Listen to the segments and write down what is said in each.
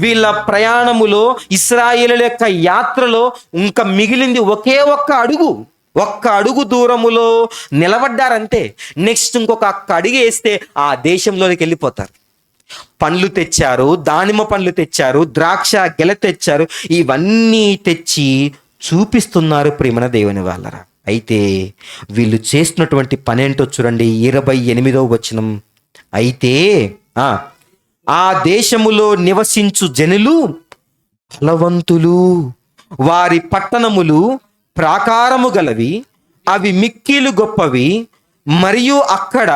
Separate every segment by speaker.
Speaker 1: వీళ్ళ ప్రయాణములో, ఇశ్రాయేలుల యొక్క యాత్రలో ఇంకా మిగిలింది ఒకే ఒక్క అడుగు దూరములో నిలబడ్డారంతే. నెక్స్ట్ ఇంకొక అడుగు వేస్తే ఆ దేశంలోకి వెళ్ళిపోతారు. పండ్లు తెచ్చారు, దానిమ్మ పండ్లు తెచ్చారు, ద్రాక్ష గెల తెచ్చారు, ఇవన్నీ తెచ్చి చూపిస్తున్నారు ప్రియమైన దేవుని వాళ్ళరా. అయితే వీళ్ళు చేస్తున్నటువంటి పని ఏంటో చూడండి, 28వ వచనం. అయితే ఆ దేశములో నివసించు జనులు బలవంతులు, వారి పట్టణములు ప్రాకారము గలవి, అవి మిక్కిలు గొప్పవి, మరియు అక్కడ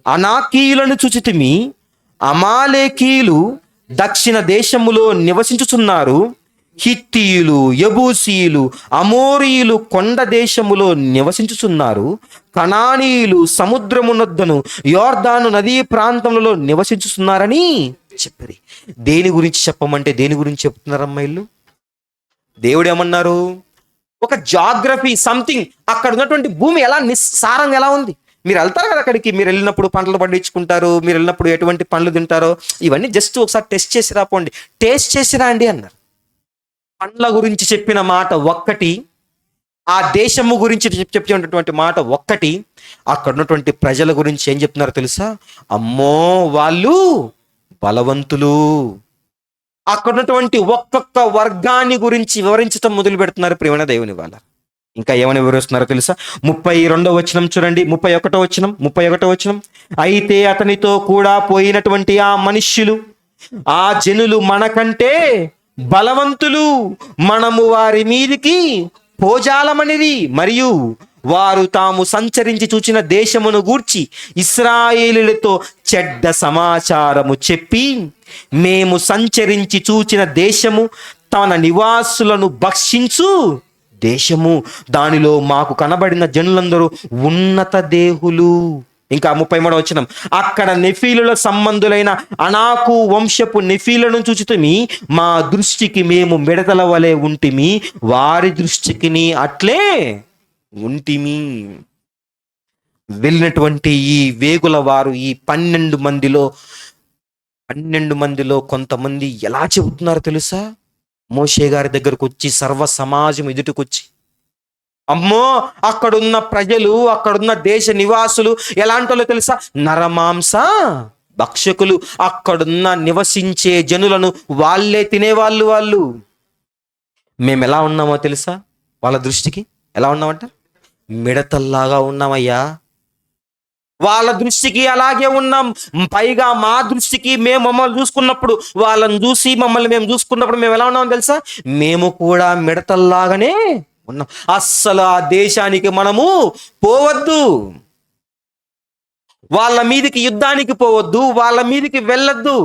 Speaker 1: అనాకీయులను చూచితిమి. అమాలేకీయులు దక్షిణ దేశములో నివసించుచున్నారు. హిత్తీయులు, యబూసీయులు, అమోరీయులు కొండ దేశములో నివసించుచున్నారు. కనానీయులు సముద్రమునొద్దను యోర్దాను నదీ ప్రాంతములలో నివసించుచున్నారని చెప్పారు. దేని గురించి చెప్పమంటే దేని గురించి చెప్తున్నారమ్మా వీళ్ళు? దేవుడు ఏమన్నారు? ఒక జాగ్రఫీ సంథింగ్, అక్కడ ఉన్నటువంటి భూమి ఎలా నిస్సారంగా ఎలా ఉంది. మీరు వెళ్తారు కదా అక్కడికి, మీరు వెళ్ళినప్పుడు పంటలు పండించుకుంటారు, మీరు వెళ్ళినప్పుడు ఎటువంటి పండ్లు తింటారో ఇవన్నీ జస్ట్ ఒకసారి టెస్ట్ చేసి రాపోండి, టేస్ట్ చేసి రండి అన్నారు. పండ్ల గురించి చెప్పిన మాట ఒక్కటి, ఆ దేశము గురించి చెప్పినటువంటి మాట ఒక్కటి, అక్కడ ఉన్నటువంటి ప్రజల గురించి ఏం చెప్తున్నారో తెలుసా? అమ్మో వాళ్ళు బలవంతులు. అక్కడ ఉన్నటువంటి ఒక్కొక్క వర్గాన్ని గురించి వివరించడం మొదలు పెడుతున్నారు ప్రియమైన దేవుని వాళ్ళ. ఇంకా ఏమని వివరిస్తున్నారో తెలుసా? 32వ వచనం చూడండి, 31వ వచనం. అయితే అతనితో కూడా పోయినటువంటి ఆ మనుష్యులు, ఆ జనులు మనకంటే బలవంతులు, మనము వారి మీదికి పోజాలమనిరి, మరియు వారు తాము సంచరించి చూచిన దేశమును గూర్చి ఇశ్రాయేలులతో చెడ్డ సమాచారము చెప్పి, మేము సంచరించి చూచిన దేశము తన నివాసులను భక్షించు దేశము, దానిలో మాకు కనబడిన జనులందరూ ఉన్నత దేహులు. ఇంకా 33వ వచనం. అక్కడ నెఫీలుల సంబంధులైన అనాకు వంశపు నెఫీలను చూచితిమి, మా దృష్టికి మేము మిడతల వలె ఉంటిమి, వారి దృష్టికి అట్లే ఉంటిమి. వెళ్ళినటువంటి ఈ వేగుల వారు ఈ 12 మందిలో కొంతమంది ఎలా చెబుతున్నారు తెలుసా? మోషే గారి దగ్గరకు వచ్చి, సర్వ సమాజం ఎదుటికొచ్చి, అమ్మో అక్కడున్న ప్రజలు, అక్కడున్న దేశ నివాసులు ఎలాంటి వాళ్ళు తెలుసా? నరమాంస భక్షకులు. అక్కడున్న నివసించే జనులను వాళ్ళే తినేవాళ్ళు. వాళ్ళు మేము ఎలా ఉన్నామో తెలుసా? వాళ్ళ దృష్టికి ఎలా ఉన్నామంట? మిడతల్లాగా ఉన్నామయ్యా. వాళ్ళ దృష్టికి అలాగే ఉన్నాం. పైగా మా దృష్టికి మేము మమ్మల్ని చూసుకున్నప్పుడు, వాళ్ళని చూసి మమ్మల్ని మేము చూసుకున్నప్పుడు మేము ఎలా ఉన్నామో తెలుసా? మేము కూడా మిడతల్లాగానే ఉన్నాం. అస్సలు ఆ దేశానికి మనము పోవద్దు, వాళ్ళ మీదికి యుద్ధానికి పోవద్దు, వాళ్ళ మీదికి వెళ్ళొద్దు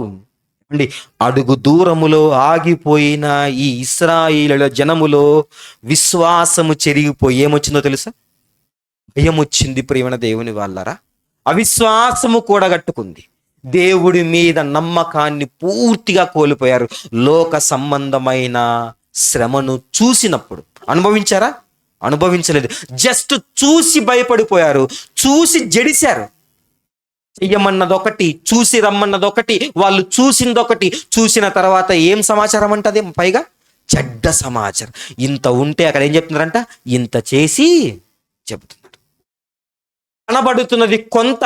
Speaker 1: అండి. అడుగు దూరములో ఆగిపోయిన ఈ ఇశ్రాయేలుల జనములో విశ్వాసము చెరిగిపోయి ఏమొచ్చిందో తెలుసా? భయం వచ్చింది ప్రియమైన దేవుని వాళ్ళరా. అవిశ్వాసము కూడగట్టుకుంది. దేవుడి మీద నమ్మకాన్ని పూర్తిగా కోల్పోయారు. లోక సంబంధమైన శ్రమను చూసినప్పుడు అనుభవించారా? అనుభవించలేదు. జస్ట్ చూసి భయపడిపోయారు, చూసి జడిశారు. చెయ్యమన్నదొకటి, చూసి రమ్మన్నదొకటి, వాళ్ళు చూసిందొకటి. చూసిన తర్వాత ఏం సమాచారం అంటది? పైగా చెడ్డ సమాచారం. ఇంత ఉంటే అక్కడ ఏం చెప్తున్నారంట? ఇంత చేసి చెబుతున్నారు. కనబడుతున్నది కొంత,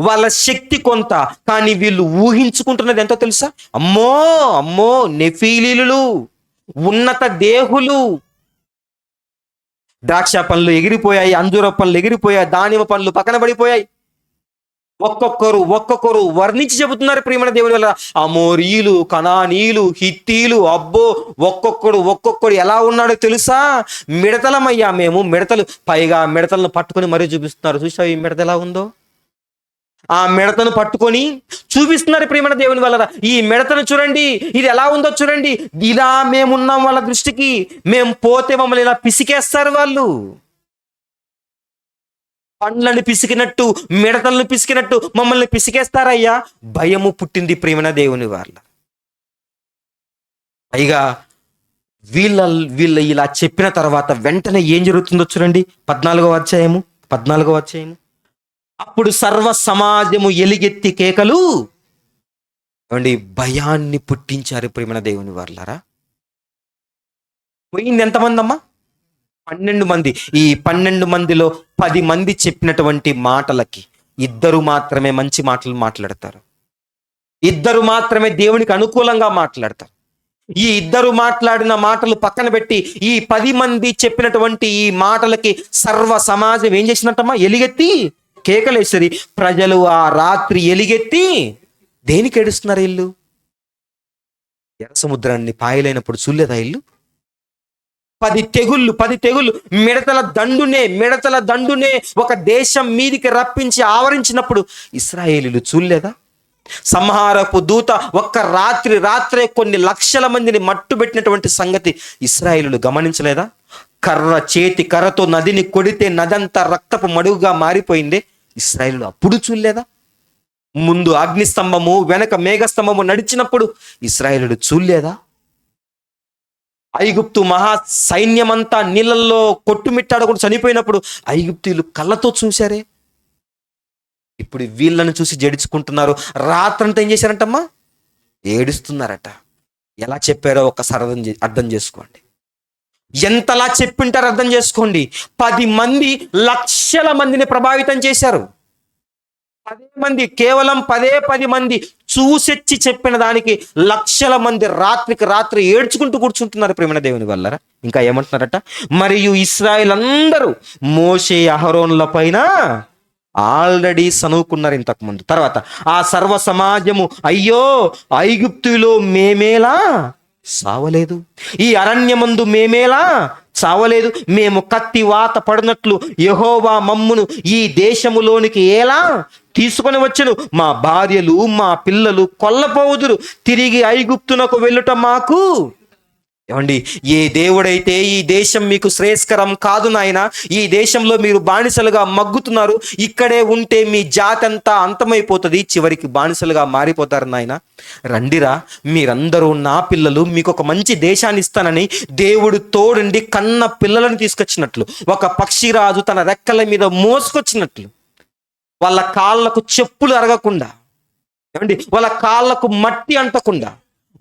Speaker 1: వాళ్ళ శక్తి కొంత, కానీ వీళ్ళు ఊహించుకుంటున్నది ఎంతో తెలుసా? అమ్మో అమ్మో నెఫీలీలు, ఉన్నత దేహులు. ద్రాక్ష పండ్లు ఎగిరిపోయాయి, అంజూర పండ్లు ఎగిరిపోయాయి, దానిమ్మ పండ్లు పక్కన పడిపోయాయి. ఒక్కొక్కరు వర్ణించి చెబుతున్నారు ప్రియమైన దేవుని వల్ల. అమోరీయులు, కనానీయులు, హిత్తీలు, అబ్బో ఒక్కొక్కడు ఎలా ఉన్నాడో తెలుసా? మిడతలమయ్యా మేము, మిడతలు. పైగా మిడతలను పట్టుకొని మరీ చూపిస్తున్నారు. చూసావు ఈ మిడత ఎలా ఉందో? ఆ మిడతను పట్టుకొని చూపిస్తున్నారు ప్రియమైన దేవుని వల్ల. ఈ మిడతను చూడండి, ఇది ఎలా ఉందో చూడండి. ఇలా మేమున్నాం వాళ్ళ దృష్టికి. మేము పోతే మమ్మల్ని ఇలా పిసికేస్తారు వాళ్ళు. పండ్లను పిసికినట్టు, మిడతలను పిసికినట్టు మమ్మల్ని పిసికేస్తారయ్యా. భయము పుట్టింది ప్రియమైన దేవుని వాళ్ళ. పైగా వీళ్ళ ఇలా చెప్పిన తర్వాత వెంటనే ఏం జరుగుతుందో చూడండి. 14వ అధ్యాయము. అప్పుడు సర్వ సమాజము ఎలిగెత్తి కేకలు ఏమండి భయాన్ని పుట్టించారు ప్రియమైన దేవుని వాళ్ళారా. పోయింది ఎంతమంది అమ్మా? 12 మంది. ఈ 12 మందిలో 10 మంది చెప్పినటువంటి మాటలకి ఇద్దరు మాత్రమే మంచి మాటలు మాట్లాడతారు. ఇద్దరు మాత్రమే దేవునికి అనుకూలంగా మాట్లాడతారు. ఈ ఇద్దరు మాట్లాడిన మాటలు పక్కన పెట్టి ఈ 10 మంది చెప్పినటువంటి ఈ మాటలకి సర్వ సమాజం ఏం చేసినట్టమ్మా? ఎలుగెత్తి కేకలేసరి. ప్రజలు ఆ రాత్రి ఎలుగెత్తి దేనికి ఏడుస్తున్నారు? ఇల్లు ఎర్ర సముద్రాన్ని పాయలైనప్పుడు చూడలేదా ఇల్లు? 10 తెగుళ్ళు మిడతల దండునే ఒక దేశం మీదికి రప్పించి ఆవరించినప్పుడు ఇశ్రాయేలీయులు చూడలేదా? సంహారపు దూత ఒక్క రాత్రే కొన్ని లక్షల మందిని మట్టుబెట్టినటువంటి సంగతి ఇశ్రాయేలీయులు గమనించలేదా? కర్రతో నదిని కొడితే నదంతా రక్తపు మడుగుగా మారిపోయిందే. ఇశ్రాయేలీయులు అప్పుడు చూడలేదా? ముందు అగ్నిస్తంభము వెనక మేఘస్తంభము నడిచినప్పుడు ఇశ్రాయేలీయులు చూడలేదా? ఐగుప్తు మహా సైన్యమంతా నీళ్ళల్లో కొట్టుమిట్టాడకుండా చనిపోయినప్పుడు ఐగుప్తీయులు కళ్ళతో చూశారే. ఇప్పుడు వీళ్ళని చూసి జడుచుకుంటున్నారు. రాత్రంతా ఏం చేశారంటమ్మా? ఏడుస్తున్నారట. ఎలా చెప్పారో ఒక్కసారి అర్థం చేసుకోండి. ఎంతలా చెప్పింటారో అర్థం చేసుకోండి. 10 మంది లక్షల మందిని ప్రభావితం చేశారు. 10 మంది, కేవలం 10 మంది చూసెచ్చి చెప్పిన దానికి లక్షల మంది రాత్రికి రాత్రి ఏడ్చుకుంటూ కూర్చుంటున్నారు ప్రేమ దేవుని వల్ల. ఇంకా ఏమంటున్నారట? మరియు ఇశ్రాయేల్ అందరూ మోషే అహరోనుల పైన ఆల్రెడీ సనువుకున్నారు ఇంతకు ముందు. తర్వాత ఆ సర్వ సమాజము, అయ్యో ఐగుప్తులో మేమేలా సావలేదు, ఈ అరణ్యమందు మేమేలా చావలేదు, మేము కత్తి వాత పడినట్లు యెహోవా మమ్మును ఈ దేశములోనికి ఎలా తీసుకొని వచ్చెను, మా భార్యలు మా పిల్లలు కొల్లపోవుదురు, తిరిగి ఐగుప్తునకు వెళ్ళుట మాకు. ఏమండి, ఏ దేవుడైతే ఈ దేశం మీకు శ్రేయస్కరం కాదు నాయన, ఈ దేశంలో మీరు బానిసలుగా మగ్గుతున్నారు, ఇక్కడే ఉంటే మీ జాతి అంతా అంతమైపోతుంది, చివరికి బానిసలుగా మారిపోతారు నాయన, రండిరా మీరందరూ నా పిల్లలు, మీకు ఒక మంచి దేశాన్ని ఇస్తానని దేవుడు తోడుండి కన్న పిల్లలను తీసుకొచ్చినట్లు, ఒక పక్షిరాజు తన రెక్కల మీద మోసుకొచ్చినట్లు, వాళ్ళ కాళ్ళకు చెప్పులు అరగకుండా, ఏమండి వాళ్ళ కాళ్ళకు మట్టి అంటకుండా,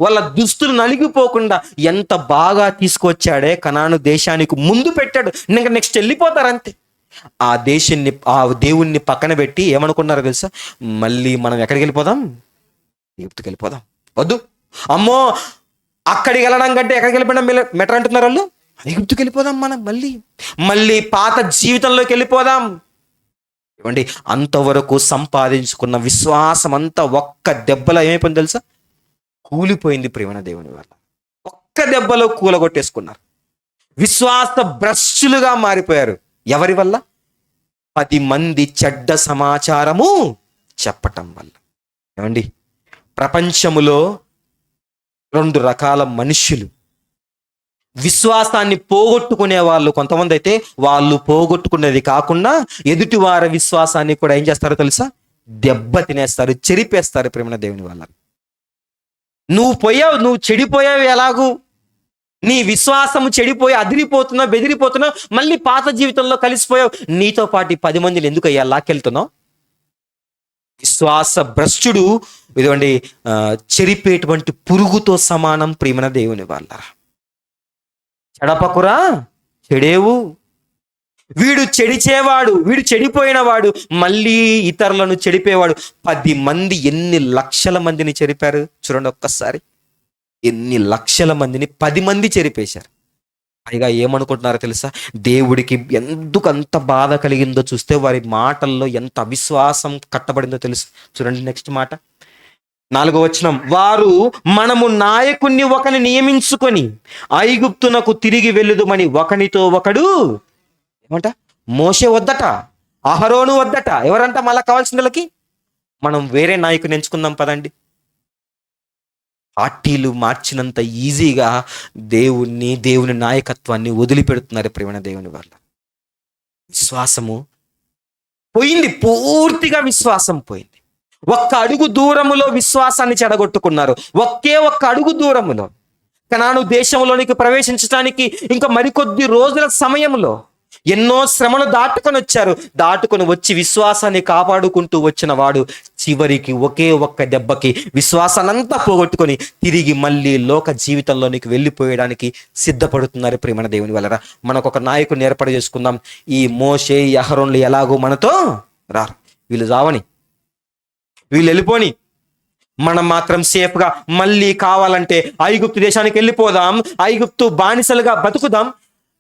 Speaker 1: వాళ్ళ దుస్తులు నలిగిపోకుండా ఎంత బాగా తీసుకొచ్చాడే, కనాను దేశానికి ముందు పెట్టాడు. ఇంకా నెక్స్ట్ వెళ్ళిపోతారంతే. ఆ దేశాన్ని, ఆ దేవుణ్ణి పక్కన పెట్టి ఏమనుకున్నారో తెలుసా? మళ్ళీ మనం ఎక్కడికి వెళ్ళిపోదాం? ఈజిప్ట్కి వెళ్ళిపోదాం. వద్దు, అమ్మో అక్కడికి వెళ్ళడం కంటే ఎక్కడికి వెళ్ళిపోయినా మెటర్ అంటున్నారు వాళ్ళు. ఈజిప్ట్కి వెళ్ళిపోదాం, మనం మళ్ళీ పాత జీవితంలోకి వెళ్ళిపోదాం. ఏమండి, అంతవరకు సంపాదించుకున్న విశ్వాసం అంతా ఒక్క దెబ్బలో ఏమైపోయింది తెలుసా? కూలిపోయింది ప్రేమ దేవుని వల్ల. ఒక్క దెబ్బలో కూలగొట్టేసుకున్నారు. విశ్వాస భ్రష్టులుగా మారిపోయారు. ఎవరి వల్ల? 10 మంది చెడ్డ సమాచారము చెప్పటం వల్ల. ఏమండి, ప్రపంచములో 2 రకాల మనుష్యులు. విశ్వాసాన్ని పోగొట్టుకునే వాళ్ళు కొంతమంది అయితే, వాళ్ళు పోగొట్టుకునేది కాకుండా ఎదుటి వారి విశ్వాసాన్ని కూడా ఏం చేస్తారో తెలుసా? దెబ్బ తినేస్తారు, చెరిపేస్తారు ప్రేమ దేవుని వల్ల. నువ్వు చెడిపోయావు. ఎలాగూ నీ విశ్వాసము చెడిపోయి అదిరిపోతున్నావు, బెదిరిపోతున్నావు, మళ్ళీ పాత జీవితంలో కలిసిపోయావు. నీతో పాటు 10 మందిని ఎందుకు అయ్యా లాక్కెళ్తున్నావు? విశ్వాస భ్రష్టుడు ఇదిగోండి చెరిపేటువంటి పురుగుతో సమానం ప్రియమైన దేవుని వాళ్ళ. చెడపకురా చెడేవు. వీడు చెడిచేవాడు, వీడు చెడిపోయిన వాడు, మళ్ళీ ఇతరులను చెడిపేవాడు. 10 మంది ఎన్ని లక్షల మందిని చెరిపారు చూడండి ఒక్కసారి. ఎన్ని లక్షల మందిని 10 మంది చెరిపేశారు. పైగా ఏమనుకుంటున్నారో తెలుసా? దేవుడికి ఎందుకు అంత బాధ కలిగిందో చూస్తే వారి మాటల్లో ఎంత అవిశ్వాసం కట్టబడిందో తెలుసు. చూడండి నెక్స్ట్ మాట, 4వ వచనం. వారు మనము నాయకుణ్ణి ఒకని నియమించుకొని ఐగుప్తునకు తిరిగి వెళ్ళుదుమని ఒకనితో ఒకడు, ఏమంట, మోషే వద్దట, అహరోను వద్దట. ఎవరంట మళ్ళా కావాల్సిన వాళ్ళకి? మనం వేరే నాయకుని ఎంచుకుందాం పదండి. పార్టీలు మార్చినంత ఈజీగా దేవుని నాయకత్వాన్ని వదిలిపెడుతున్నారు ప్రేమ దేవుని వల్ల. విశ్వాసము పోయింది, పూర్తిగా విశ్వాసం పోయింది. ఒక్క అడుగు దూరములో విశ్వాసాన్ని చెడగొట్టుకున్నారు. ఒక్క అడుగు దూరములో కనాను దేశంలోనికి ప్రవేశించడానికి ఇంకా మరికొద్ది రోజుల సమయంలో ఎన్నో శ్రమలు దాటుకొని వచ్చారు. దాటుకొని వచ్చి విశ్వాసాన్ని కాపాడుకుంటూ వచ్చిన వాడు చివరికి ఒకే ఒక్క దెబ్బకి విశ్వాసాన్నంతా పోగొట్టుకొని తిరిగి మళ్ళీ లోక జీవితంలోనికి వెళ్ళిపోయడానికి సిద్ధపడుతున్నారు. ప్రియమైన దేవుని వలన మనకు ఒక నాయకుడిని ఏర్పాటు చేసుకుందాం. ఈ మోషే, ఈ అహరోన్లు ఎలాగో మనతో రారు. వీళ్ళు రావని, వీళ్ళు వెళ్ళిపోని, మనం మాత్రం సేఫ్గా మళ్ళీ కావాలంటే ఐగుప్తు దేశానికి వెళ్ళిపోదాం, ఐగుప్తు బానిసలుగా బతుకుదాం.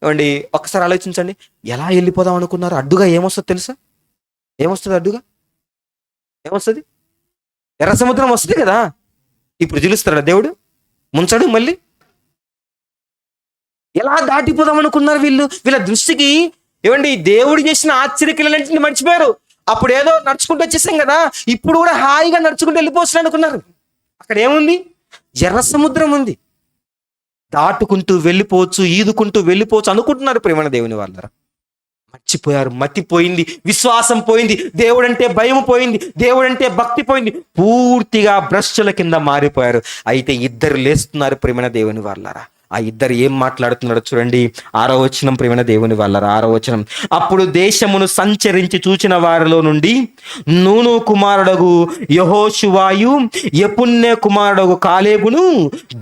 Speaker 1: ఏమండి, ఒకసారి ఆలోచించండి. ఎలా వెళ్ళిపోదాం అనుకున్నారు? అడ్డుగా ఏమొస్తుంది తెలుసా? ఏమొస్తుంది అడ్డుగా? ఏమొస్తుంది? ఎర్ర సముద్రం వస్తుంది కదా. ఇప్పుడు తెలుస్తాడా దేవుడు? ముంచడు మళ్ళీ. ఎలా దాటిపోదాం అనుకున్నారు వీళ్ళు? వీళ్ళ దృష్టికి ఏమండి దేవుడు చేసిన ఆశ్చర్యక్రియలన్నింటినీ మర్చిపోయారు. అప్పుడు ఏదో నడుచుకుంటూ వచ్చేసాం కదా, ఇప్పుడు కూడా హాయిగా నడుచుకుంటూ వెళ్ళిపోవచ్చు అనుకున్నారు. అక్కడ ఏముంది? ఎర్ర సముద్రం ఉంది. దాటుకుంటూ వెళ్ళిపోవచ్చు, ఈదుకుంటూ వెళ్ళిపోవచ్చు అనుకుంటున్నారు. ప్రేమ దేవుని వాళ్ళ మర్చిపోయారు. మతి పోయింది, విశ్వాసం పోయింది, దేవుడంటే భయం పోయింది, దేవుడంటే భక్తి పోయింది. పూర్తిగా భ్రష్టుల కింద మారిపోయారు. అయితే ఇద్దరు లేస్తున్నారు ప్రేమ దేవుని వాళ్ళారా. ఆ ఇద్దరు ఏం మాట్లాడుతున్నారో చూడండి. 6వ వచనం, ప్రియమైన దేవుని వాళ్ళారా, 6వ వచనం. అప్పుడు దేశమును సంచరించి చూచిన వారిలో నుండి నూను కుమారుడగు యెహోషువాయు, యెఫున్నె కుమారుడగు కాలేబును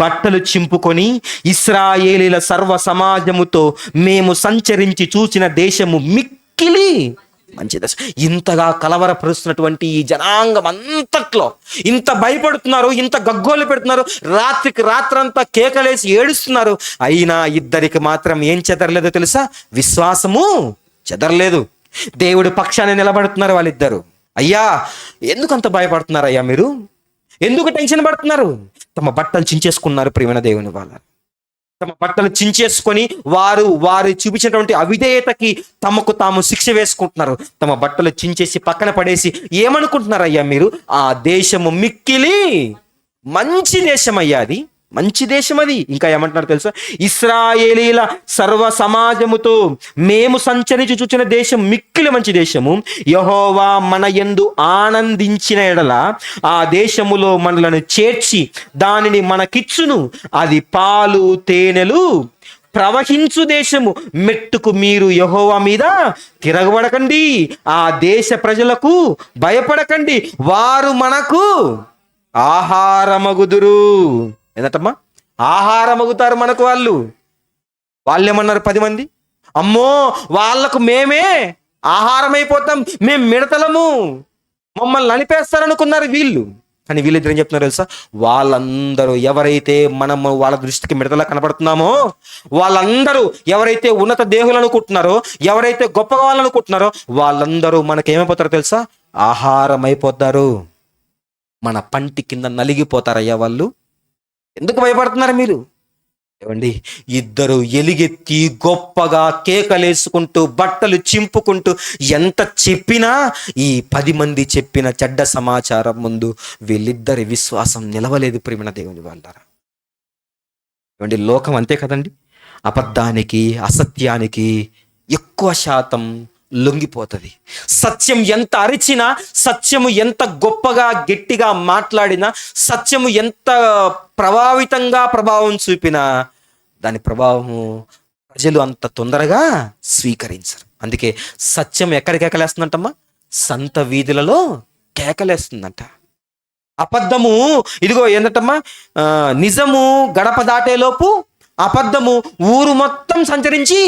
Speaker 1: బట్టలు చింపుకొని ఇశ్రాయేలీల సర్వ సమాజముతో మేము సంచరించి చూసిన దేశము మిక్కిలి మంచి దశ. ఇంతగా కలవరపరుస్తున్నటువంటి ఈ జనాంగం అంతట్లో ఇంత భయపడుతున్నారు, ఇంత గగ్గోలు పెడుతున్నారు, రాత్రికి రాత్రంతా కేకలేసి ఏడుస్తున్నారు. అయినా ఇద్దరికి మాత్రం ఏం చెదరలేదో తెలుసా? విశ్వాసము చెదరలేదు. దేవుడి పక్షాన్ని నిలబడుతున్నారు వాళ్ళిద్దరు. అయ్యా, ఎందుకు అంత భయపడుతున్నారు అయ్యా మీరు? ఎందుకు టెన్షన్ పడుతున్నారు? తమ బట్టలు చించేసుకున్నారు ప్రియమైన దేవుని వాళ్ళ. తమ బట్టలు చించేసుకొని వారు చూపించినటువంటి అవిధేయతకి తమకు తాము శిక్ష వేసుకుంటున్నారు. తమ బట్టలు చించేసి పక్కన పడేసి ఏమనుకుంటున్నారు అయ్యా మీరు? ఆ దేశము మిక్కిలి మంచి దేశం అయ్యా, అది మంచి దేశం. అది ఇంకా ఏమంటున్నారు తెలుసా? ఇశ్రాయేలీల సర్వ సమాజముతో మేము సంచరించి చూచిన దేశం మిక్కిలి మంచి దేశము. యెహోవా మన యందు ఆనందించిన ఎడల ఆ దేశములో మనలను చేర్చి దానిని మనకిచ్చును. అది పాలు తేనెలు ప్రవహించు దేశము. మెట్టుకు మీరు యెహోవా మీద తిరగబడకండి, ఆ దేశ ప్రజలకు భయపడకండి, వారు మనకు ఆహారమగుదురు. ఏంటమ్మా? ఆహారమగుతారు మనకు వాళ్ళు. వాళ్ళేమన్నారు 10 మంది? అమ్మో, వాళ్లకు మేమే ఆహారం అయిపోతాం, మేము మిడతలము, మమ్మల్ని నలిపేస్తారనుకున్నారు వీళ్ళు. కానీ వీళ్ళిద్దరు ఏం చెప్తున్నారు తెలుసా? వాళ్ళందరూ ఎవరైతే మనము వాళ్ళ దృష్టికి మిడతలా కనబడుతున్నామో, వాళ్ళందరూ ఎవరైతే ఉన్నత దేహులు అనుకుంటున్నారో, ఎవరైతే గొప్పగా వాళ్ళనుకుంటున్నారో, వాళ్ళందరూ మనకేమైపోతారో తెలుసా? ఆహారం అయిపోతారు. మన పంటి కింద నలిగిపోతారయ్యా వాళ్ళు. ఎందుకు భయపడుతున్నారు మీరు? ఏమండి, ఇద్దరు ఎలుగెత్తి గొప్పగా కేకలేసుకుంటూ బట్టలు చింపుకుంటూ ఎంత చెప్పినా ఈ 10 మంది చెప్పిన చెడ్డ సమాచారం ముందు వీళ్ళిద్దరి విశ్వాసం నిలవలేదు ప్రియమైన దేవుని వాళ్ళారా. ఏమండి, లోకం అంతే కదండి. అబద్ధానికి, అసత్యానికి ఎక్కువ శాతం లొంగిపోతుంది. సత్యం ఎంత అరిచినా, సత్యము ఎంత గొప్పగా గట్టిగా మాట్లాడినా, సత్యము ఎంత ప్రభావం చూపినా దాని ప్రభావము ప్రజలు అంత తొందరగా స్వీకరించరు. అందుకే సత్యం ఎక్కడికి కేకలేస్తుందంటమ్మా? సంత వీధులలో కేకలేస్తుందంట. అబద్ధము ఇదిగో ఏంటమ్మా, నిజము గడప దాటేలోపు అబద్ధము ఊరు మొత్తం సంచరించి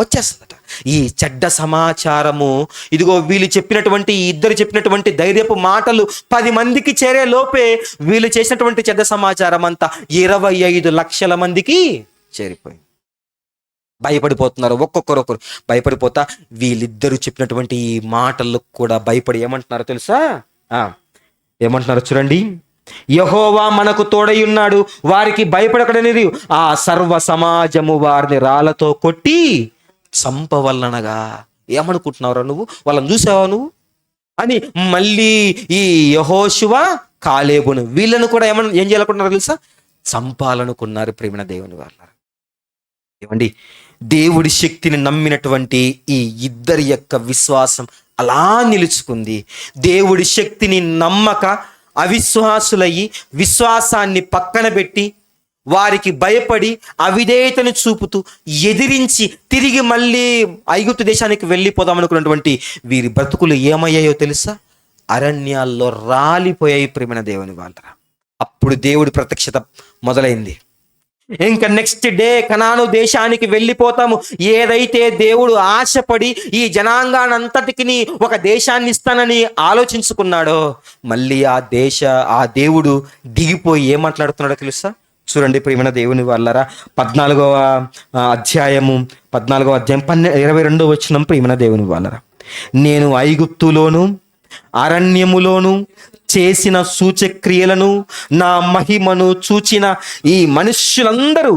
Speaker 1: వచ్చేస్తుందట. ఈ చెడ్డ సమాచారము ఇదిగో వీళ్ళు చెప్పినటువంటి, ఇద్దరు చెప్పినటువంటి ధైర్యపు మాటలు 10 మందికి చేరే లోపే వీళ్ళు చేసినటువంటి చెడ్డ సమాచారం అంతా 25 లక్షల మందికి చేరిపోయింది. భయపడిపోతున్నారు, ఒక్కొక్కరొకరు భయపడిపోతా వీళ్ళిద్దరూ చెప్పినటువంటి ఈ మాటలకు కూడా భయపడి ఏమంటున్నారో తెలుసా? ఏమంటున్నారో చూడండి. యెహోవా మనకు తోడయున్నాడు, వారికి భయపడకడనిది ఆ సర్వ సమాజము వారిని రాళ్లతో కొట్టి చంపవలనగా. ఏమనుకుంటున్నావురా నువ్వు? వాళ్ళని చూసావా నువ్వు అని మళ్ళీ ఈ యెహోషువ, కాలేబును వీళ్ళను కూడా ఏం చేయాలనుకుంటున్నారు తెలుసా? చంపాలనుకున్నారు ప్రియమైన దేవుని వాళ్ళ. ఏమండి, దేవుడి శక్తిని నమ్మినటువంటి ఈ ఇద్దరి యొక్క విశ్వాసం అలా నిలుచుకుంది. దేవుడి శక్తిని నమ్మక అవిశ్వాసులయ్యి విశ్వాసాన్ని పక్కన పెట్టి వారికి భయపడి అవిధేయతను చూపుతూ ఎదిరించి తిరిగి మళ్ళీ ఐగుప్తు దేశానికి వెళ్ళిపోదాం అనుకున్నటువంటి వీరి బ్రతుకులు ఏమయ్యాయో తెలుసా? అరణ్యాల్లో రాలిపోయాయి ప్రియమైన దేవుని వాళ్ళరా. అప్పుడు దేవుడి ప్రత్యక్షత మొదలైంది. ఇంకా నెక్స్ట్ డే కనాను దేశానికి వెళ్ళిపోతాము. ఏదైతే దేవుడు ఆశపడి ఈ జనాంగానంతటికి ఒక దేశాన్ని ఇస్తానని ఆలోచించుకున్నాడో, మళ్ళీ ఆ దేవుడు దిగిపోయి ఏం మాట్లాడుతున్నాడో తెలుసా? చూడండి ప్రియమైన దేవుని వాళ్ళరా, 14వ అధ్యాయం 22వ వచనం. ప్రియమైన దేవుని వాళ్ళరా, నేను ఐగుప్తులోను అరణ్యములోను చేసిన సూచక్రియలను నా మహిమను చూచిన ఈ మనుష్యులందరూ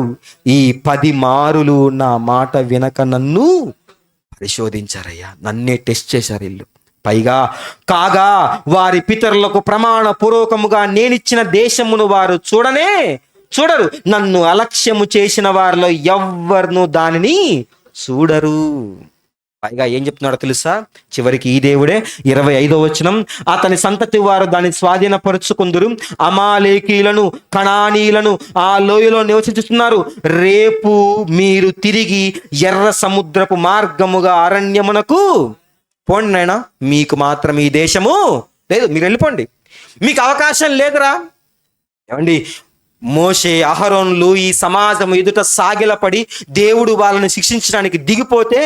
Speaker 1: ఈ 10 మారులు నా మాట వినక నన్ను పరిశోధించారయ్యా. నన్నే టెస్ట్ చేశారు వీళ్ళు. పైగా కాగా వారి పితరులకు ప్రమాణ పూర్వకముగా నేనిచ్చిన దేశమును వారు చూడరు. నన్ను అలక్ష్యము చేసిన వారిలో ఎవ్వరును దానిని చూడరు. పైగా ఏం చెప్తున్నాడో తెలుసా? చివరికి ఈ దేవుడే 25వ వచనం, అతని సంతతి వారు దాన్ని స్వాధీనపరుచుకుందురు. అమాలేకీలను కనానీయులను ఆ లోయలో నివసించుతున్నారు. రేపు మీరు తిరిగి ఎర్ర సముద్రపు మార్గముగా అరణ్యమునకు పోండి. నాయనా, మీకు మాత్రం ఈ దేశము లేదు, మీరు వెళ్ళిపోండి, మీకు అవకాశం లేదురా. ఏమండి, మోషే అహరోనులు ఈ సమాజం ఎదుట సాగిలపడి దేవుడు వాళ్ళని శిక్షించడానికి దిగిపోతే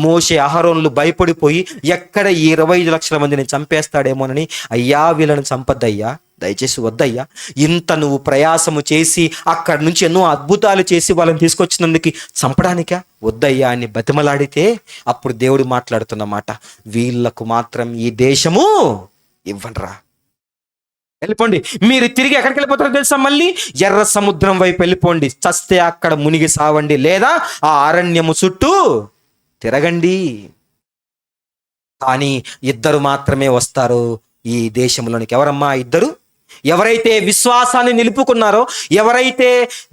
Speaker 1: మోషే అహరోనులు భయపడిపోయి ఎక్కడ ఈ 25 లక్షల మందిని చంపేస్తాడేమోనని, అయ్యా వీళ్ళని చంపద్దయ్యా, దయచేసి వద్దయ్యా, ఇంత నువ్వు ప్రయాసము చేసి అక్కడి నుంచి ఎన్నో అద్భుతాలు చేసి వాళ్ళని తీసుకొచ్చినందుకు చంపడానికా, వద్దయ్యా అని బతిమలాడితే అప్పుడు దేవుడు మాట్లాడుతున్న మాట, వీళ్ళకు మాత్రం ఈ దేశము ఇవ్వనరా, వెళ్ళిపోండి. మీరు తిరిగి ఎక్కడికి వెళ్ళిపోతారో తెలుసా? మళ్ళీ ఎర్ర సముద్రం వైపు వెళ్ళిపోండి, చస్తే అక్కడ మునిగి సావండి, లేదా ఆ అరణ్యము చుట్టూ తిరగండి. కానీ 2 మాత్రమే వస్తారు ఈ దేశంలోనికి. ఎవరమ్మా 2? ఎవరైతే విశ్వాసాన్ని నిలుపుకున్నారో, ఎవరైతే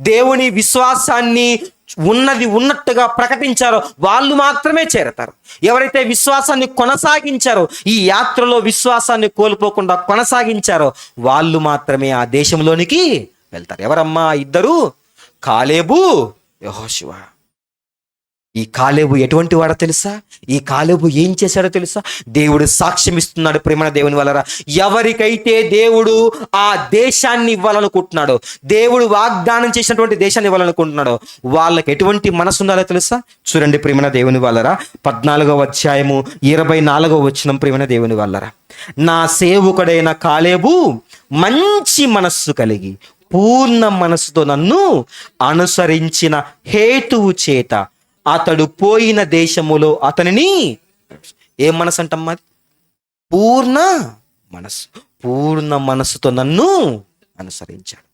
Speaker 1: దేవుని విశ్వాసాన్ని ఉన్నది ఉన్నట్టుగా ప్రకటించారో వాళ్ళు మాత్రమే చేరతారు. ఎవరైతే విశ్వాసాన్ని కొనసాగించారో, ఈ యాత్రలో విశ్వాసాన్ని కోల్పోకుండా కొనసాగించారో వాళ్ళు మాత్రమే ఆ దేశంలోనికి వెళ్తారు. ఎవరమ్మా 2? కాలేబు, యెహోషువ. ఈ కాలేబు ఎటువంటి వాడో తెలుసా? ఈ కాలేబు ఏం చేశాడో తెలుసా? దేవుడు సాక్ష్యం ఇస్తున్నాడు ప్రియమైన దేవుని వలన. ఎవరికైతే దేవుడు ఆ దేశాన్ని ఇవ్వాలనుకుంటున్నాడో, దేవుడు వాగ్దానం చేసినటువంటి దేశాన్ని ఇవ్వాలనుకుంటున్నాడో వాళ్ళకి ఎటువంటి మనసు ఉండాలో తెలుసా? చూడండి ప్రియమైన దేవుని వలన 14వ అధ్యాయము 24వ వచనం. ప్రియమైన దేవుని వలన, నా సేవకుడైన కాలేబు మంచి మనస్సు కలిగి పూర్ణ మనస్సుతో నన్ను అనుసరించిన హేతువు చేత అతడు పోయిన దేశములో అతనిని, ఏం మనసు అంటమ్మా? పూర్ణ మనస్సుతో నన్ను అనుసరించాడు.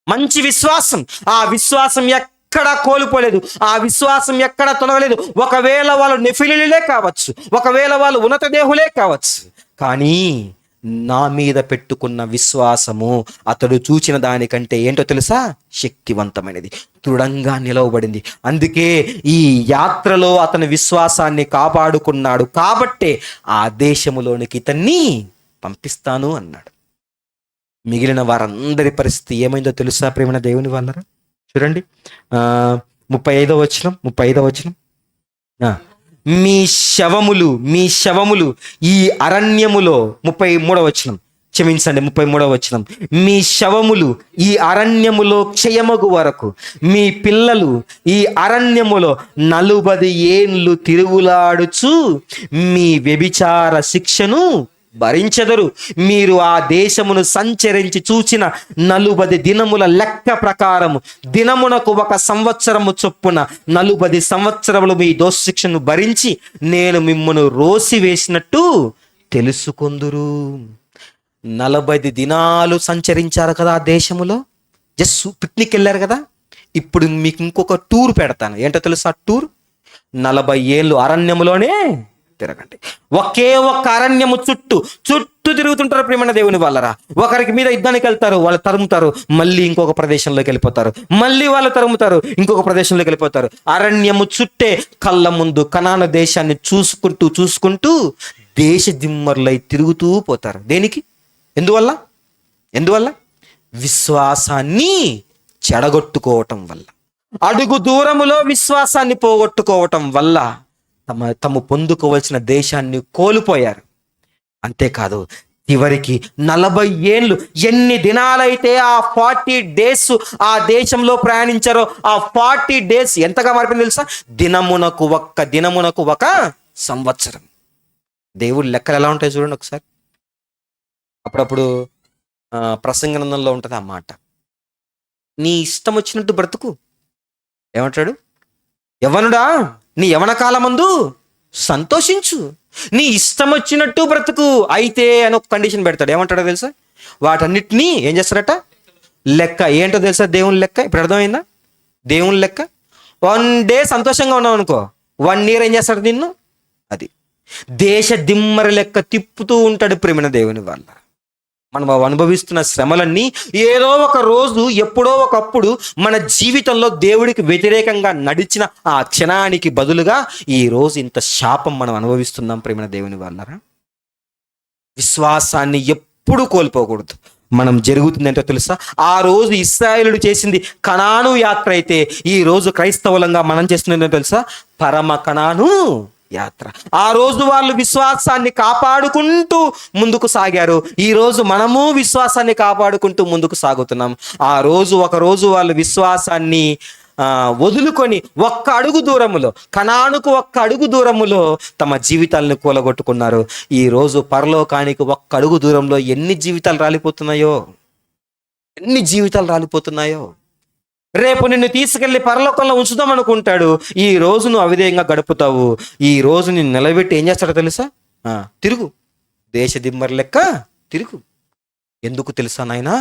Speaker 1: మంచి విశ్వాసం. ఆ విశ్వాసం ఎక్కడా కోల్పోలేదు, ఆ విశ్వాసం ఎక్కడా తొలగలేదు. ఒకవేళ వాళ్ళు నెఫిలీలే కావచ్చు, ఒకవేళ వాళ్ళు ఉన్నత దేహులే కావచ్చు, కానీ నా మీద పెట్టుకున్న విశ్వాసము అతడు చూచిన దానికంటే ఏంటో తెలుసా? శక్తివంతమైనది, దృఢంగా నిలవబడింది. అందుకే ఈ యాత్రలో అతని విశ్వాసాన్ని కాపాడుకున్నాడు కాబట్టే ఆ దేశములోనికి ఇతన్ని పంపిస్తాను అన్నాడు. మిగిలిన వారందరి పరిస్థితి ఏమైందో తెలుసా ప్రేమ దేవుని వాళ్ళరా? చూడండి 35వ వచనం. మీ శవములు ఈ అరణ్యములో, 33వ వచనం, క్షమించండి 33వ వచనం, మీ శవములు ఈ అరణ్యములో క్షయమగు వరకు మీ పిల్లలు ఈ అరణ్యములో 40 ఏండ్లు తిరుగులాడుచు మీ వ్యభిచార శిక్షను భరించెదరు. మీరు ఆ దేశమును సంచరించి చూచిన 40 దినముల లెక్క ప్రకారము దినమునకు 1 సంవత్సరము చొప్పున 40 సంవత్సరములు మీ దోష శిక్షను భరించి నేను మిమ్మును రోసివేసినట్టు తెలుసుకొందురు. 40 దినాలు సంచరించారు కదా ఆ దేశములో, జస్ట్ పిక్నిక్ వెళ్ళారు కదా. ఇప్పుడు మీకు ఇంకొక టూర్ పెడతాను. ఏంటో తెలుసా టూర్? 40 ఏళ్ళు అరణ్యములోనే తిరగండి. ఒకే ఒక్క అరణ్యము చుట్టూ తిరుగుతుంటారు ప్రియమైన దేవుని వాళ్ళరా. ఒకరికి మీద యుద్ధానికి వెళ్తారు, వాళ్ళు తరుముతారు, మళ్ళీ ఇంకొక ప్రదేశంలోకి వెళ్ళిపోతారు, మళ్ళీ వాళ్ళు తరుముతారు, ఇంకొక ప్రదేశంలోకి వెళ్ళిపోతారు. అరణ్యము చుట్టే కళ్ళ ముందు కనాను దేశాన్ని చూసుకుంటూ దేశ దిమ్మరులై తిరుగుతూ పోతారు. దేనికి? ఎందువల్ల? విశ్వాసాన్ని చెడగొట్టుకోవటం వల్ల, అడుగు దూరములో విశ్వాసాన్ని పోగొట్టుకోవటం వల్ల తమ పొందుకోవలసిన దేశాన్ని కోల్పోయారు. అంతేకాదు, చివరికి 40 ఏళ్ళు ఎన్ని దినాలైతే ఆ 40 డేస్ ఆ దేశంలో ప్రయాణించారో ఆ 40 డేస్ ఎంతగా మారిపోయింది తెలుసా? దినమునకు ఒక సంవత్సరం. దేవుడి లెక్కలు ఎలా ఉంటాయి చూడండి ఒకసారి. అప్పుడప్పుడు ప్రసంగ గ్రంథంలో ఉంటుంది ఆ మాట, నీ ఇష్టం వచ్చినట్టు బ్రతుకు. ఏమంటాడు? యవ్వనుడా, నీ యవన కాలమందు సంతోషించు, నీ ఇష్టం వచ్చినట్టు బ్రతుకు. అయితే అని ఒక కండిషన్ పెడతాడు. ఏమంటాడో తెలుసా? వాటన్నిటినీ ఏం చేస్తాడట? లెక్క. ఏంటో తెలుసా దేవుని లెక్క? ఇప్పుడు అర్థమైందా దేవుని లెక్క? 1 డే సంతోషంగా ఉన్నావు అనుకో, 1 year ఏం చేస్తాడు నిన్ను? అది దేశ దిమ్మరి లెక్క తిప్పుతూ ఉంటాడు. ప్రేమైన దేవుని వల్ల మనం అనుభవిస్తున్న శ్రమలన్నీ ఏదో ఒక రోజు, ఎప్పుడో ఒకప్పుడు మన జీవితంలో దేవుడికి వ్యతిరేకంగా నడిచిన ఆ క్షణానికి బదులుగా ఈ రోజు ఇంత శాపం మనం అనుభవిస్తున్నాం. ప్రేమైన దేవుని వాళ్ళరా, విశ్వాసాన్ని ఎప్పుడు కోల్పోకూడదు. మనం జరుగుతుంది ఏంటో తెలుసా? ఆ రోజు ఇశ్రాయేలుడు చేసింది కనాను యాత్ర అయితే, ఈ రోజు క్రైస్తవులంగా మనం చేస్తున్నది ఏంటో తెలుసా? పరమ కనాను యాత్ర. ఆ రోజు వాళ్ళు విశ్వాసాన్ని కాపాడుకుంటూ ముందుకు సాగారు. ఈ రోజు మనము విశ్వాసాన్ని కాపాడుకుంటూ ముందుకు సాగుతున్నాం. ఆ రోజు ఒక రోజు వాళ్ళు విశ్వాసాన్ని వదులుకొని ఒక్క అడుగు దూరములో, కనానుకు ఒక్క అడుగు దూరములో తమ జీవితాలను కూలగొట్టుకున్నారు. ఈ రోజు పరలోకానికి ఒక్క అడుగు దూరంలో ఎన్ని జీవితాలు రాలిపోతున్నాయో. రేపు నిన్ను తీసుకెళ్లి పరలోకంలో ఉంచుదాం అనుకుంటాడు. ఈ రోజు నువ్వు అవిధేయంగా గడుపుతావు. ఈ రోజు నిన్ను నిలబెట్టి ఏం చేస్తాడో తెలుసా? తిరుగు, దేశ దిమ్మరి లెక్క తిరుగు. ఎందుకు తెలుసా నాయనా?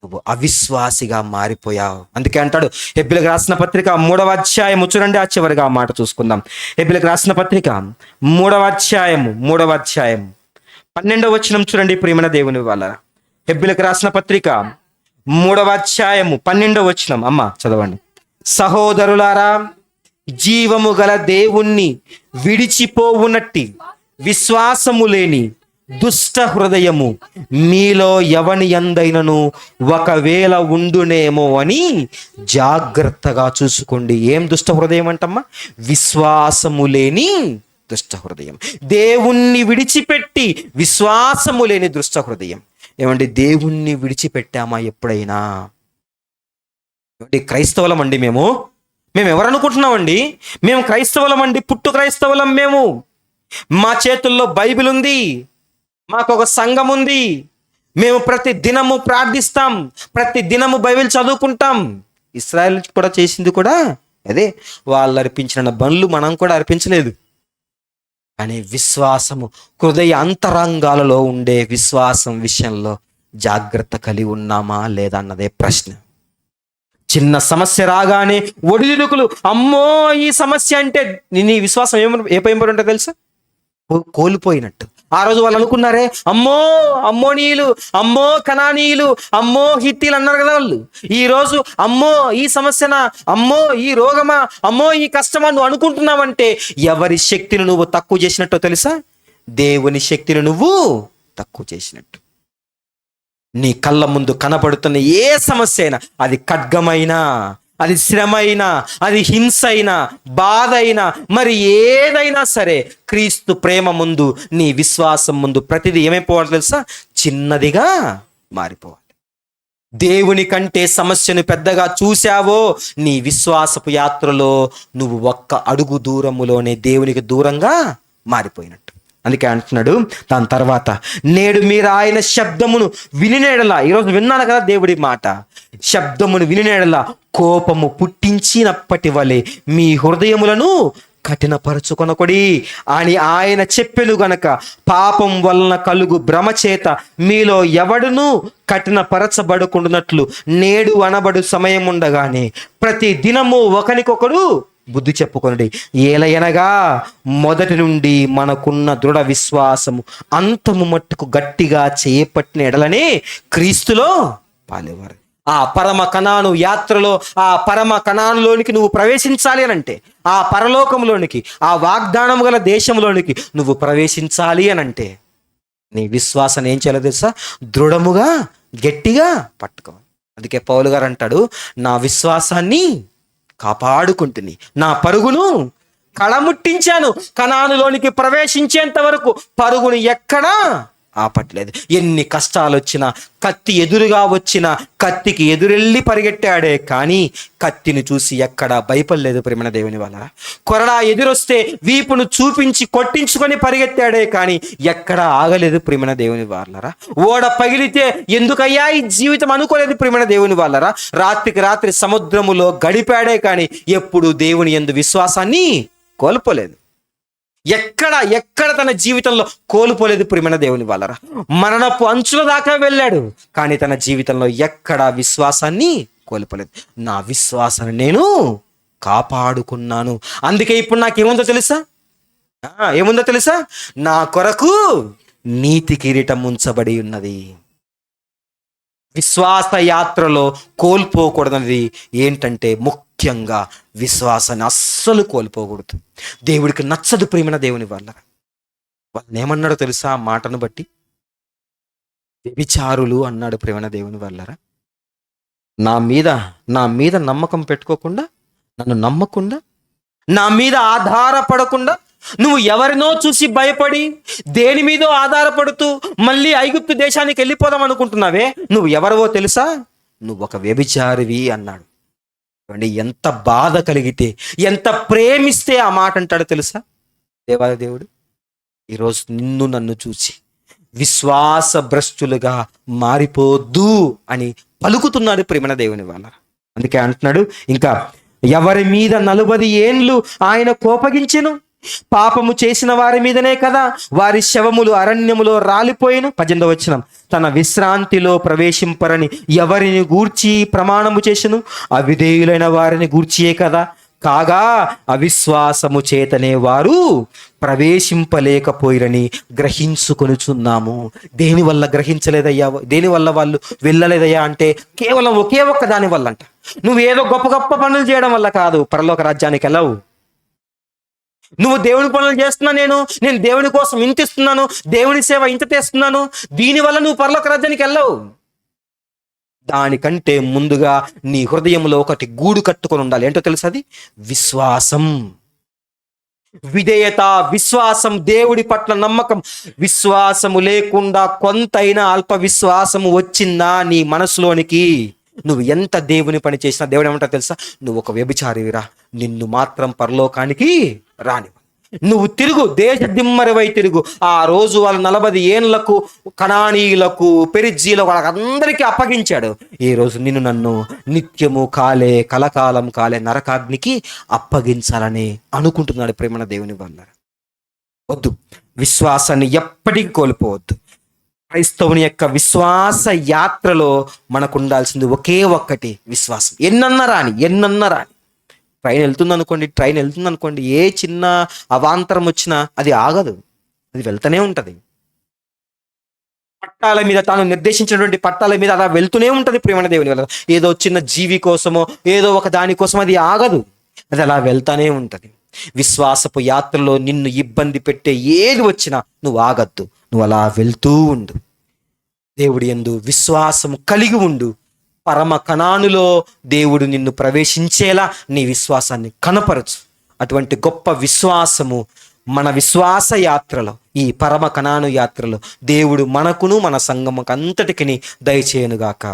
Speaker 1: నువ్వు అవిశ్వాసిగా మారిపోయావు. అందుకే అంటాడు హెబ్రీయులకు రాసిన పత్రిక 3వ అధ్యాయం, చూడండి ఆ చివరిగా ఆ మాట చూసుకుందాం. హెబ్రీయులకు రాసిన పత్రిక 3వ అధ్యాయం 12వ వచనం చూడండి. ప్రియమైన దేవుని వాళ్ళ, హెబ్రీయులకు రాసిన పత్రిక 3వ అధ్యాయం 12వ వచనం. అమ్మ చదవండి. సహోదరులారా, జీవము గల దేవుణ్ణి విడిచిపోవునట్టి విశ్వాసము లేని దుష్ట హృదయము మీలో ఎవని యందైనను ఒకవేళ ఉండునేమో అని జాగ్రత్తగా చూసుకోండి. ఏం దుష్ట హృదయం అంటమ్మా? విశ్వాసము లేని దుష్ట హృదయం. దేవుణ్ణి విడిచిపెట్టి విశ్వాసము లేని దుష్ట హృదయం. ఏమండి, దేవుణ్ణి విడిచిపెట్టామా ఎప్పుడైనా? క్రైస్తవులం అండి మేము ఎవరనుకుంటున్నామండి? మేము క్రైస్తవులం అండి, పుట్టు క్రైస్తవులం మేము. మా చేతుల్లో బైబిల్ ఉంది, మాకు ఒక సంఘం ఉంది, మేము ప్రతి దినము ప్రార్థిస్తాం, ప్రతి దినము బైబిల్ చదువుకుంటాం. ఇశ్రాయేలు కూడా చేసింది కూడా అదే. వాళ్ళు అర్పించిన బలులు మనం కూడా అర్పించలేదు. కానీ విశ్వాసము, హృదయ అంతరంగాలలో ఉండే విశ్వాసం విషయంలో జాగ్రత్త కలిగి ఉన్నామా లేదా అన్నదే ప్రశ్న. చిన్న సమస్య రాగానే ఒడిదుడుకులు, అమ్మో ఈ సమస్య అంటే నీ విశ్వాసం ఏ పైన ఉంటుందో తెలుసా? కోల్పోయినట్టు. ఆ రోజు వాళ్ళు అనుకున్నారే, అమ్మో అమ్మోనీయులు, అమ్మో కనానీయులు, అమ్మో హిత్తీలు అన్నారు కదా వాళ్ళు. ఈ రోజు అమ్మో ఈ సమస్యనా, అమ్మో ఈ రోగమా, అమ్మో ఈ కష్టమా నువ్వు అనుకుంటున్నావంటే ఎవరి శక్తిని నువ్వు తక్కువ చేసినట్టో తెలుసా? దేవుని శక్తిని నువ్వు తక్కువ చేసినట్టు. నీ కళ్ళ ముందు కనపడుతున్న ఏ సమస్య అయినా, అది ఖడ్గమైనా, అది శ్రమ అయినా, అది హింస అయినా, బాధ అయినా, మరి ఏదైనా సరే, క్రీస్తు ప్రేమ ముందు, నీ విశ్వాసం ముందు ప్రతిదీ ఏమైపోవాలి తెలుసా? చిన్నదిగా మారిపోవాలి. దేవుని కంటే సమస్యను పెద్దగా చూశావో, నీ విశ్వాసపు యాత్రలో నువ్వు ఒక్క అడుగు దూరములోనే దేవునికి దూరంగా మారిపోయినట్టు. అందుకే అంటున్నాడు దాని తర్వాత, నేడు మీరు ఆయన శబ్దమును వినినేడలా. ఈరోజు విన్నాను కదా దేవుడి మాట, శబ్దమును వినినేడలా కోపము పుట్టించినప్పటి వలె మీ హృదయములను కఠినపరచుకొనకొడి అని ఆయన చెప్పెను గనక, పాపం వలన కలుగు భ్రమ చేత మీలో ఎవడును కఠినపరచబడుకుంటున్నట్లు నేడు అనబడు సమయం ఉండగానే ప్రతి దినము ఒకరికొకడు బుద్ధి చెప్పుకొనుడి. ఏలయనగా మొదటి నుండి మనకున్న దృఢ విశ్వాసము అంతము మట్టుకు గట్టిగా చేపట్టిన ఎడలనే క్రీస్తులో పాలేవారు. ఆ పరమ కనాను యాత్రలో, ఆ పరమ కనానులోనికి నువ్వు ప్రవేశించాలి అనంటే, ఆ పరలోకంలోనికి, ఆ వాగ్దానం గల దేశంలోనికి నువ్వు ప్రవేశించాలి అనంటే, నీ విశ్వాసాన్ని ఏం చేయాలో తెలుసా? దృఢముగా గట్టిగా పట్టుకోవాలి. అందుకే పౌలు గారు అంటాడు, నా విశ్వాసాన్ని కాపాడుకుంటుని, నా పరుగును కళముట్టించాను, కనానులోనికి ప్రవేశించేంత వరకు పరుగును ఎక్కడా ఆపట్లేదు. ఎన్ని కష్టాలు వచ్చినా, కత్తి ఎదురుగా వచ్చినా కత్తికి ఎదురెళ్ళి పరిగెట్టాడే కానీ కత్తిని చూసి ఎక్కడా భయపడలేదు ప్రేమణ దేవుని వల్ల. కొరడా ఎదురొస్తే వీపును చూపించి కొట్టించుకొని పరిగెత్తాడే కానీ ఎక్కడా ఆగలేదు ప్రేమణ దేవుని వాళ్ళరా. ఓడ పగిలితే ఎందుకయ్యా ఈ జీవితం అనుకోలేదు ప్రేమణ దేవుని వాళ్ళరా. రాత్రికి రాత్రి సముద్రములో గడిపాడే కానీ ఎప్పుడు దేవుని యందు విశ్వాసాన్ని కోల్పోలేదు. ఎక్కడ తన జీవితంలో కోల్పోలేదు ప్రియమైన దేవుని వాళ్ళరా. మరణపు అంచుల దాకా వెళ్ళాడు కానీ తన జీవితంలో ఎక్కడ విశ్వాసాన్ని కోల్పోలేదు. నా విశ్వాసాన్ని నేను కాపాడుకున్నాను. అందుకే ఇప్పుడు నాకేముందో తెలుసా? ఏముందో తెలుసా? నా కొరకు నీతి కిరీటం ఉంచబడి ఉన్నది. విశ్వాస యాత్రలో కోల్పోకూడదన్నది ఏంటంటే ముఖ్యంగా విశ్వాసాన్ని అస్సలు కోల్పోకూడదు. దేవుడికి నచ్చదు ప్రియమైన దేవుని వాళ్ళ. వాళ్ళని ఏమన్నాడో తెలుసా? ఆ మాటను బట్టి వ్యభిచారులు అన్నాడు ప్రియమైన దేవుని వాళ్ళరా. నా మీద నమ్మకం పెట్టుకోకుండా, నన్ను నమ్మకుండా, నా మీద ఆధారపడకుండా, నువ్వు ఎవరినో చూసి భయపడి దేని మీదో ఆధారపడుతూ మళ్ళీ ఐగుప్తు దేశానికి వెళ్ళిపోదాం అనుకుంటున్నావే, నువ్వు ఎవరివో తెలుసా? నువ్వు ఒక వ్యభిచారివి అన్నాడు. ఎంత బాధ కలిగితే, ఎంత ప్రేమిస్తే ఆ మాట అంటాడో తెలుసా దేవాది దేవుడు? ఈరోజు నిన్ను నన్ను చూసి విశ్వాస భ్రష్టులుగా మారిపోద్దు అని పలుకుతున్నాడు ప్రేమణ దేవుని వాళ్ళ. అందుకే అంటున్నాడు ఇంకా, ఎవరి మీద 40 ఏండ్లు ఆయన కోపగించెను, పాపము చేసిన వారి మీదనే కదా వారి శవములు అరణ్యములో రాలిపోయిను. 18వ వచనం, తన విశ్రాంతిలో ప్రవేశింపరని ఎవరిని గూర్చి ప్రమాణము చేసెను, అవిధేయులైన వారిని గూర్చియే కదా. కాగా అవిశ్వాసము చేతనే వారు ప్రవేశింపలేకపోయిరని గ్రహించుకొనుచున్నాము. దేనివల్ల గ్రహించలేదయ్యా? దేనివల్ల వాళ్ళు వెళ్ళలేదయ్యా అంటే కేవలం ఒకే ఒక్క దాని వల్ల అంట. నువ్వేదో గొప్ప గొప్ప పనులు చేయడం వల్ల కాదు పరలోక రాజ్యానికి వెళ్ళవు. నువ్వు దేవుని పనులు చేస్తున్నా, నేను దేవుని కోసం ఇంత ఇస్తున్నాను, దేవుని సేవ ఇంత తెస్తున్నాను, దీనివల్ల నువ్వు పరలోక రాజ్యానికి వెళ్ళవు. దానికంటే ముందుగా నీ హృదయంలో ఒకటి గూడు కట్టుకొని ఉండాలి. ఏంటో తెలుసు? అది విశ్వాసం, విధేయత, విశ్వాసం, దేవుడి పట్ల నమ్మకం. విశ్వాసము లేకుండా కొంతైనా అల్ప విశ్వాసము వచ్చిందా నీ మనసులోనికి, నువ్వు ఎంత దేవుని పని చేసినా దేవుడు ఏమంటా తెలుసా? నువ్వు ఒక వ్యభిచారివిరా, నిన్ను మాత్రం పరలోకానికి రాని. నువ్వు తిరుగు, దేశ దిమ్మరివై తిరుగు. ఆ రోజు వాళ్ళు 40 ఏండ్లకు కనానీయులకు, పెరిజ్జీలకు, వాళ్ళకందరికీ అప్పగించాడు. ఈ రోజు నిన్ను నన్ను నిత్యము కలకాలం కాలే నరకాగ్నికి అప్పగించాలని అనుకుంటున్నాడు ప్రేమణ దేవుని వల్ల. వద్దు, విశ్వాసాన్ని ఎప్పటికీ కోల్పోవద్దు. క్రైస్తవుని యొక్క విశ్వాస యాత్రలో మనకు ఉండాల్సింది ఒకే ఒక్కటి, విశ్వాసం. ఎన్నన్నా రాని ట్రైన్ వెళ్తుంది అనుకోండి, ఏ చిన్న అవాంతరం వచ్చినా అది ఆగదు, అది వెళ్తూనే ఉంటుంది. పట్టాల మీద, తాను నిర్దేశించినటువంటి పట్టాల మీద అలా వెళ్తూనే ఉంటుంది ప్రేమణ దేవుని వల్ల. ఏదో చిన్న జీవి కోసమో ఏదో ఒక దానికోసం అది ఆగదు, అది అలా వెళ్తానే ఉంటుంది. విశ్వాసపు యాత్రలో నిన్ను ఇబ్బంది పెట్టే ఏది వచ్చినా నువ్వు ఆగద్దు, నువ్వు అలా వెళ్తూ ఉండు. దేవుడి యందు విశ్వాసం కలిగి ఉండు. పరమ కనానులో దేవుడు నిన్ను ప్రవేశించేలా నీ విశ్వాసాన్ని కనపరచు. అటువంటి గొప్ప విశ్వాసము మన విశ్వాస యాత్రలో, ఈ పరమ కనాను యాత్రలో దేవుడు మనకును మన సంఘముకు అంతటికి దయచేయనుగాక.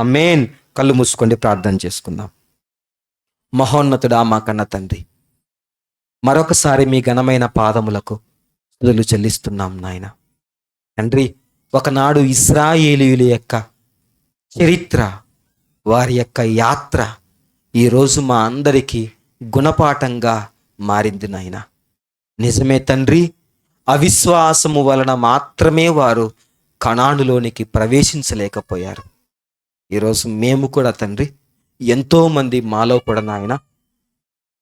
Speaker 1: ఆమేన్. కళ్ళు మూసుకోండి, ప్రార్థన చేసుకుందాం. మహోన్నతుడా, మా కన్న తండ్రి, మరొకసారి మీ ఘనమైన పాదములకు స్తుతులు చెల్లిస్తున్నాం నాయన. తండ్రి, ఒకనాడు ఇశ్రాయేలీయుల యొక్క చరిత్ర, వారి యొక్క యాత్ర ఈరోజు మా అందరికీ గుణపాఠంగా మారింది నాయన. నిజమే తండ్రి, అవిశ్వాసము వలన మాత్రమే వారు కనానులోనికి ప్రవేశించలేకపోయారు. ఈరోజు మేము కూడా తండ్రి, ఎంతోమంది మాలో కూడా నాయన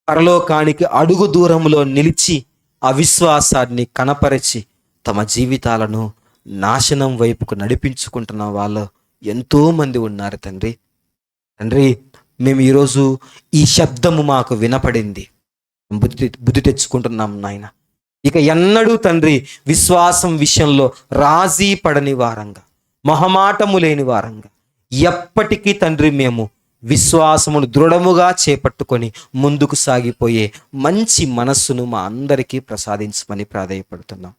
Speaker 1: పరలోకానికి అడుగు దూరంలో నిలిచి అవిశ్వాసాన్ని కనపరిచి తమ జీవితాలను నాశనం వైపుకు నడిపించుకుంటున్న వాళ్ళు ఎంతోమంది ఉన్నారు తండ్రి. మేము ఈరోజు ఈ శబ్దము మాకు వినపడింది, బుద్ధి తెచ్చుకుంటున్నాం నాయన. ఇక ఎన్నడూ తండ్రి విశ్వాసం విషయంలో రాజీ పడని వారంగా, మొహమాటము లేని వారంగా, ఎప్పటికీ తండ్రి మేము విశ్వాసమును దృఢముగా చేపట్టుకొని ముందుకు సాగిపోయే మంచి మనస్సును మా అందరికీ ప్రసాదించమని ప్రాధేయపడుతున్నాం.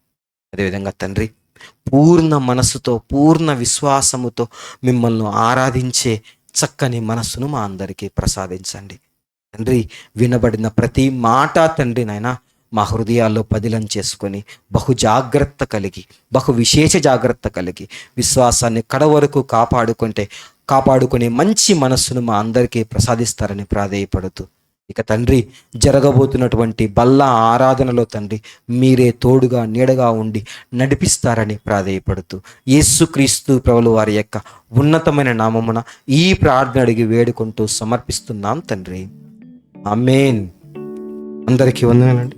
Speaker 1: అదేవిధంగా తండ్రి, పూర్ణ మనస్సుతో పూర్ణ విశ్వాసముతో మిమ్మల్ని ఆరాధించే చక్కని మనస్సును మా అందరికీ ప్రసాదించండి తండ్రి. వినబడిన ప్రతి మాట తండ్రి నాయన మా హృదయాల్లో పదిలం చేసుకొని బహు జాగ్రత్త కలిగి, బహు విశేష జాగ్రత్త కలిగి విశ్వాసాన్ని కడవరకు కాపాడుకునే మంచి మనస్సును మా అందరికీ ప్రసాదిస్తారని ప్రాధేయపడుతూ, ఇక తండ్రి జరగబోతున్నటువంటి బల్ల ఆరాధనలో తండ్రి మీరే తోడుగా నీడగా ఉండి నడిపిస్తారని ప్రాధేయపడుతూ, యేసుక్రీస్తు ప్రభుల వారి యొక్క ఉన్నతమైన నామమున ఈ ప్రార్థన అడిగి వేడుకుంటూ సమర్పిస్తున్నాం తండ్రి. ఆమేన్. అందరికీ వందనాలండి.